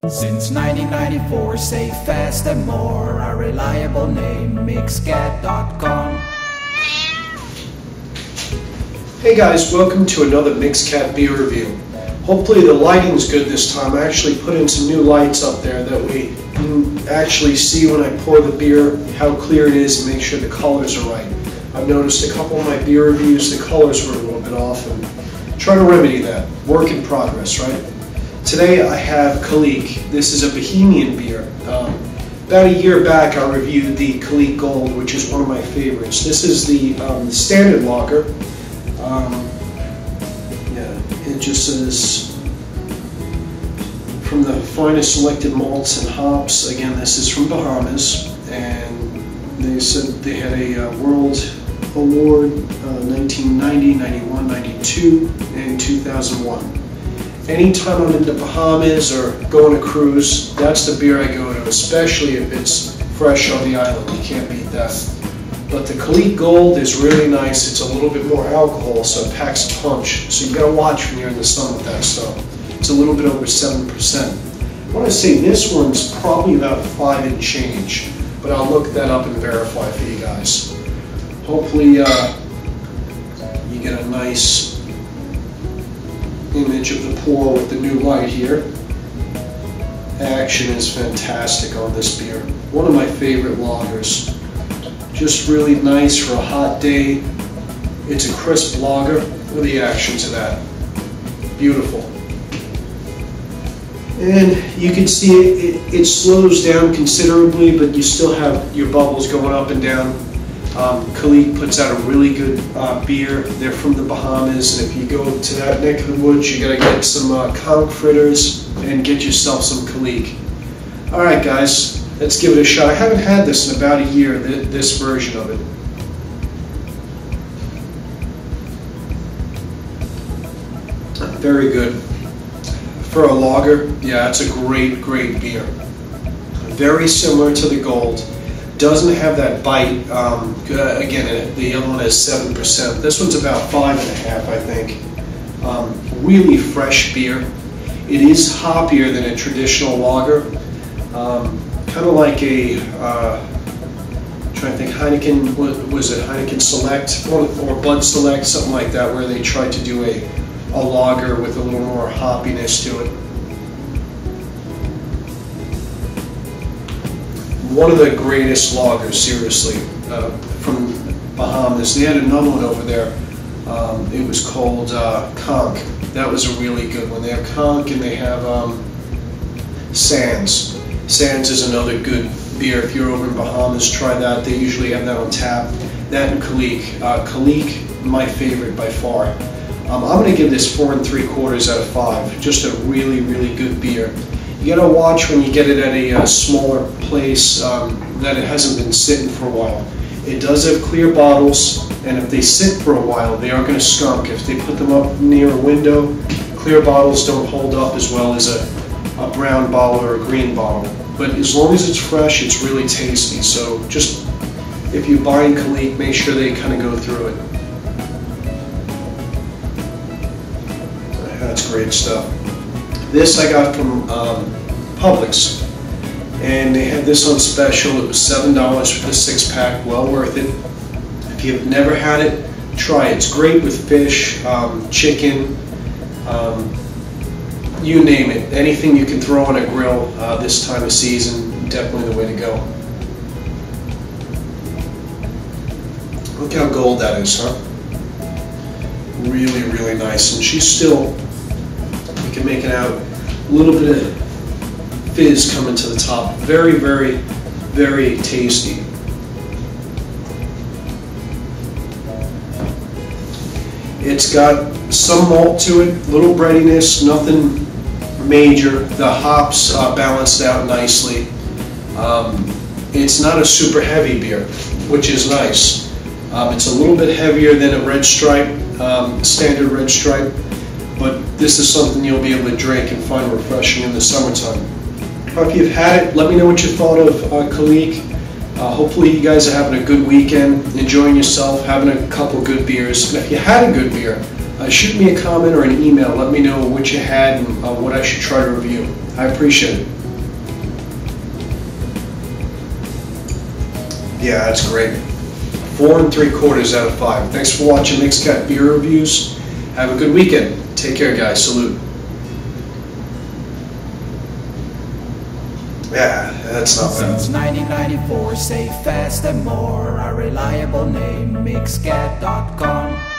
Since 1994, safe, fast and more, our reliable name, Mixcat.com. Hey guys, welcome to another Mixcat beer review. Hopefully the lighting's good this time. I actually put in some new lights up there that we can actually see when I pour the beer how clear it is and make sure the colors are right. I've noticed a couple of my beer reviews, the colors were a little bit off, and try to remedy that. Work in progress, right? Today I have Kalik. This is a Bahamian beer. About a year back I reviewed the Kalik Gold, which is one of my favorites. This is the standard lager. It just says from the finest selected malts and hops. Again, this is from Bahamas, and they said they had a World Award 1990, 91, 92, and 2001. Anytime I'm in the Bahamas or go on a cruise, that's the beer I go to, especially if it's fresh on the island. You can't beat that. But the Kalik Gold is really nice. It's a little bit more alcohol, so it packs a punch. So you gotta watch when you're in the sun with that stuff. It's a little bit over 7%. I want to say this one's probably about 5 and change, but I'll look that up and verify for you guys. Hopefully you get a nice image of the pour with the new light here. Action is fantastic on this beer. One of my favorite lagers. Just really nice for a hot day. It's a crisp lager. Look at the action to that. Beautiful. And you can see it slows down considerably, but you still have your bubbles going up and down. Kalik puts out a really good beer. They're from the Bahamas, and if you go to that neck of the woods, you gotta get some conch fritters and get yourself some Kalik. Alright guys, let's give it a shot. I haven't had this in about a year, this version of it. Very good. For a lager, yeah, it's a great beer. Very similar to the Gold. Doesn't have that bite. Again, the other one is 7%. This one's about 5.5, I think. Really fresh beer. It is hoppier than a traditional lager. Kind of like a, I'm trying to think, Heineken, was it Heineken Select or Bud Select, something like that, where they tried to do a lager with a little more hoppiness to it. One of the greatest lagers, seriously, from Bahamas. They had another one over there. It was called conch. That was a really good one. They have conch and they have Sands. Sands is another good beer. If you're over in Bahamas, try that. They usually have that on tap. That and Kalik. Kalik, my favorite by far. I'm going to give this 4 3/4 out of 5. Just a really good beer. You gotta watch when you get it at a smaller place that it hasn't been sitting for a while. It does have clear bottles, and if they sit for a while, they are going to skunk. If they put them up near a window, clear bottles don't hold up as well as a brown bottle or a green bottle. But as long as it's fresh, it's really tasty. So just, if you're buying Kalik, make sure they kind of go through it. That's great stuff. This I got from Publix, and they had this on special. It was $7 for the 6-pack, well worth it. If you've never had it, try it. It's great with fish, chicken, you name it. Anything you can throw on a grill this time of season, definitely the way to go. Look how gold that is, huh? Really nice, and she's still, you can make it out, a little bit of fizz coming to the top. Very tasty. It's got some malt to it, little breadiness, nothing major. The hops balanced out nicely. It's not a super heavy beer, which is nice. It's a little bit heavier than a Red Stripe, standard Red Stripe, but this is something you'll be able to drink and find refreshing in the summertime. If you've had it, let me know what you thought of Kalik. Hopefully you guys are having a good weekend, enjoying yourself, having a couple good beers. And if you had a good beer, shoot me a comment or an email. Let me know what you had and what I should try to review. I appreciate it. Yeah, that's great. 4 3/4 out of 5. Thanks for watching Mixcat Beer Reviews. Have a good weekend. Take care, guys. Salute. Yeah, that's not bad. Since 1994, safe, fast and more. Our reliable name, Mixcat.com.